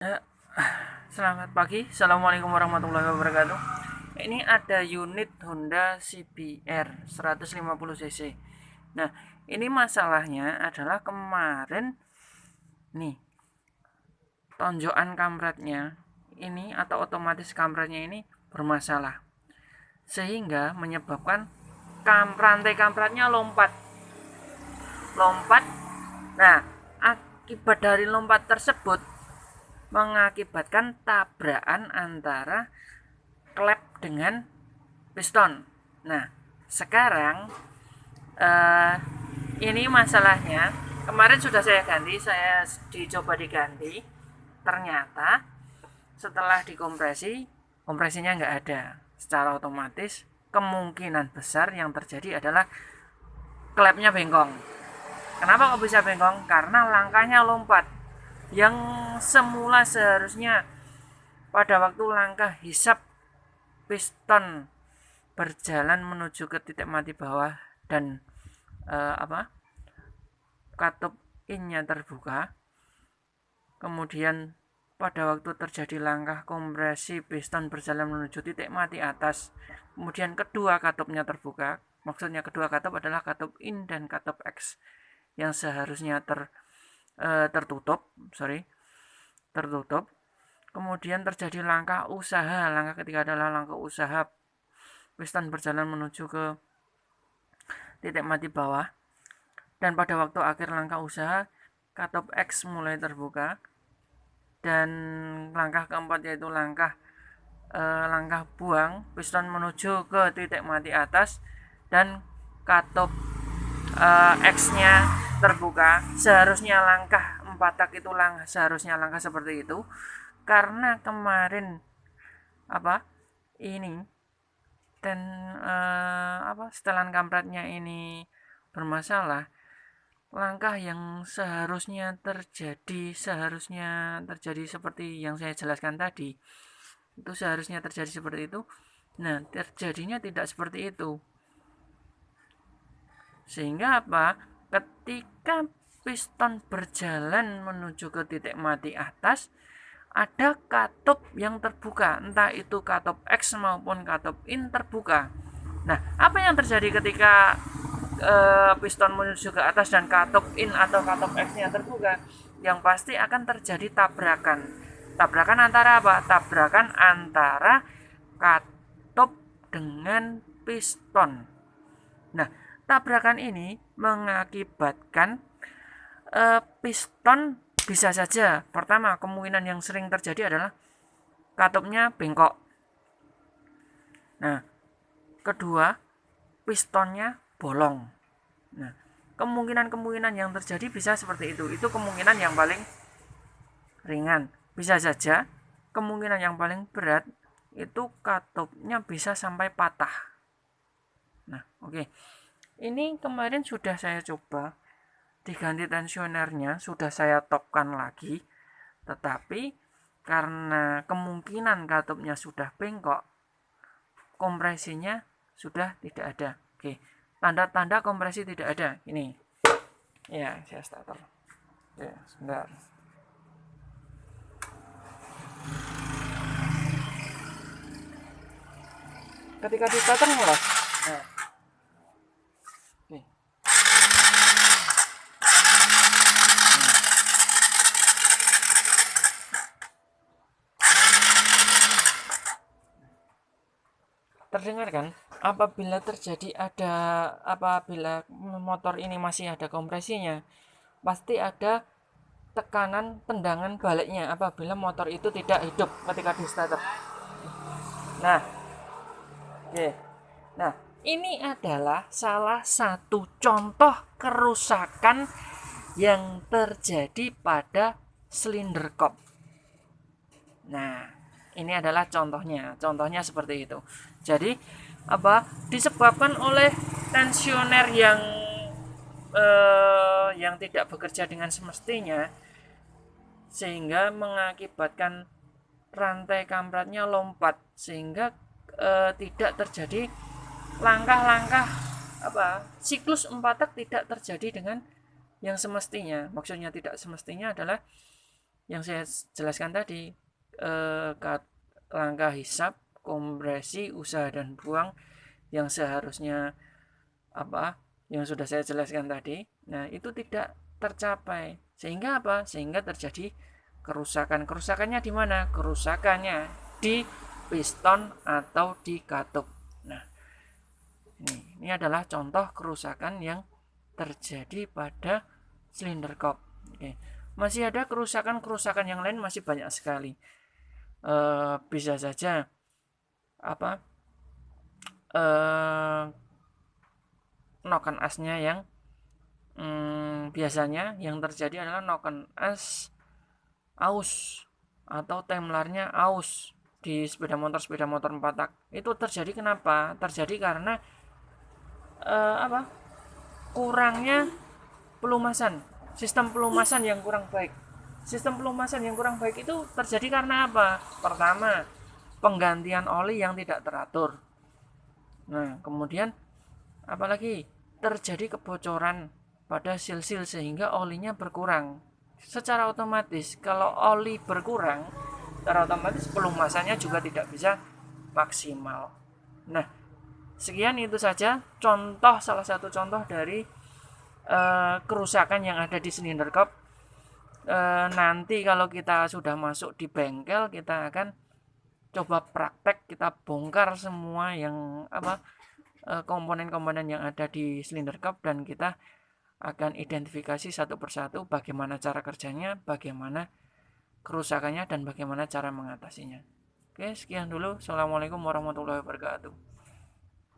Eh, Selamat pagi, Assalamualaikum warahmatullahi wabarakatuh. Ini ada unit Honda CBR 150 cc. Nah, ini masalahnya adalah kemarin nih, tonjokan kampretnya ini atau otomatis kampretnya ini bermasalah, sehingga menyebabkan rantai kampretnya lompat. Lompat. Nah, akibat dari lompat tersebut mengakibatkan tabrakan antara klep dengan piston. Nah, sekarang eh, ini masalahnya kemarin sudah saya ganti, saya dicoba diganti. Ternyata setelah dikompresi, kompresinya nggak ada. Secara otomatis kemungkinan besar yang terjadi adalah klepnya bengkong. Kenapa kok bisa bengkong? Karena langkahnya lompat. Yang semula seharusnya pada waktu langkah hisap piston berjalan menuju ke titik mati bawah dan katup innya terbuka. Kemudian pada waktu terjadi langkah kompresi piston berjalan menuju titik mati atas. Kemudian kedua katupnya terbuka. Maksudnya kedua katup adalah katup in dan katup X yang seharusnya tertutup, tertutup. Kemudian terjadi langkah usaha. Langkah ketiga adalah langkah usaha piston berjalan menuju ke titik mati bawah. Dan pada waktu akhir langkah usaha, katup X mulai terbuka. Dan langkah keempat yaitu langkah buang piston menuju ke titik mati atas dan katup X-nya terbuka. Seharusnya langkah 4 tak itu seharusnya langkah seperti itu. Karena kemarin ini dan setelan kampretnya ini bermasalah, langkah yang seharusnya terjadi seperti yang saya jelaskan tadi, itu seharusnya terjadi seperti itu. Nah, terjadinya tidak seperti itu. Sehingga ketika piston berjalan menuju ke titik mati atas, ada katup yang terbuka, entah itu katup X maupun katup in terbuka. Nah, apa yang terjadi ketika piston menuju ke atas dan katup in atau katup X-nya terbuka? Yang pasti akan terjadi tabrakan. Tabrakan antara apa? Tabrakan antara katup dengan piston. Nah, tabrakan ini mengakibatkan piston bisa saja. Pertama, kemungkinan yang sering terjadi adalah katupnya bengkok. Nah, kedua, pistonnya bolong. Nah, kemungkinan yang terjadi bisa seperti itu. Itu kemungkinan yang paling ringan. Bisa saja kemungkinan yang paling berat itu katupnya bisa sampai patah. Nah, oke. Ini kemarin sudah saya coba diganti tensionernya, sudah saya topkan lagi. Tetapi karena kemungkinan katupnya sudah bengkok, kompresinya sudah tidak ada. Oke, tanda-tanda kompresi tidak ada. Ini, ya saya starter. Ya, sebentar. Ketika di starter mulai. Nah, oke. Terdengar kan? Apabila motor ini masih ada kompresinya, pasti ada tekanan tendangan baliknya apabila motor itu tidak hidup ketika di starter. Nah, oke. Nah, ini adalah salah satu contoh kerusakan yang terjadi pada silinder kop. Nah, ini adalah contohnya. Contohnya seperti itu. Jadi, disebabkan oleh tensioner yang tidak bekerja dengan semestinya, sehingga mengakibatkan rantai kampretnya lompat, sehingga tidak terjadi langkah-langkah siklus 4 tak tidak terjadi dengan yang semestinya. Maksudnya tidak semestinya adalah yang saya jelaskan tadi, langkah hisap, kompresi, usaha dan buang yang seharusnya yang sudah saya jelaskan tadi, nah itu tidak tercapai, sehingga sehingga terjadi kerusakannya di mana? Kerusakannya di piston atau di katup. Nah, ini adalah contoh kerusakan yang terjadi pada silinder kop. Oke. Masih ada kerusakan yang lain, masih banyak sekali. Bisa saja noken asnya yang biasanya yang terjadi adalah noken as aus atau temlarnya aus di sepeda motor 4 tak. Itu terjadi kenapa? Terjadi karena kurangnya pelumasan, sistem pelumasan yang kurang baik. Sistem pelumasan yang kurang baik itu terjadi karena apa? Pertama, penggantian oli yang tidak teratur. Nah, kemudian apalagi terjadi kebocoran pada sil-sil sehingga olinya berkurang. Secara otomatis kalau oli berkurang, secara otomatis pelumasannya juga tidak bisa maksimal. Nah, sekian itu saja salah satu contoh dari kerusakan yang ada di silinder kop. Nanti kalau kita sudah masuk di bengkel, kita akan coba praktek, kita bongkar semua yang komponen-komponen yang ada di silinder kop, dan kita akan identifikasi satu persatu bagaimana cara kerjanya, bagaimana kerusakannya, dan bagaimana cara mengatasinya. Oke, sekian dulu. Assalamualaikum warahmatullahi wabarakatuh.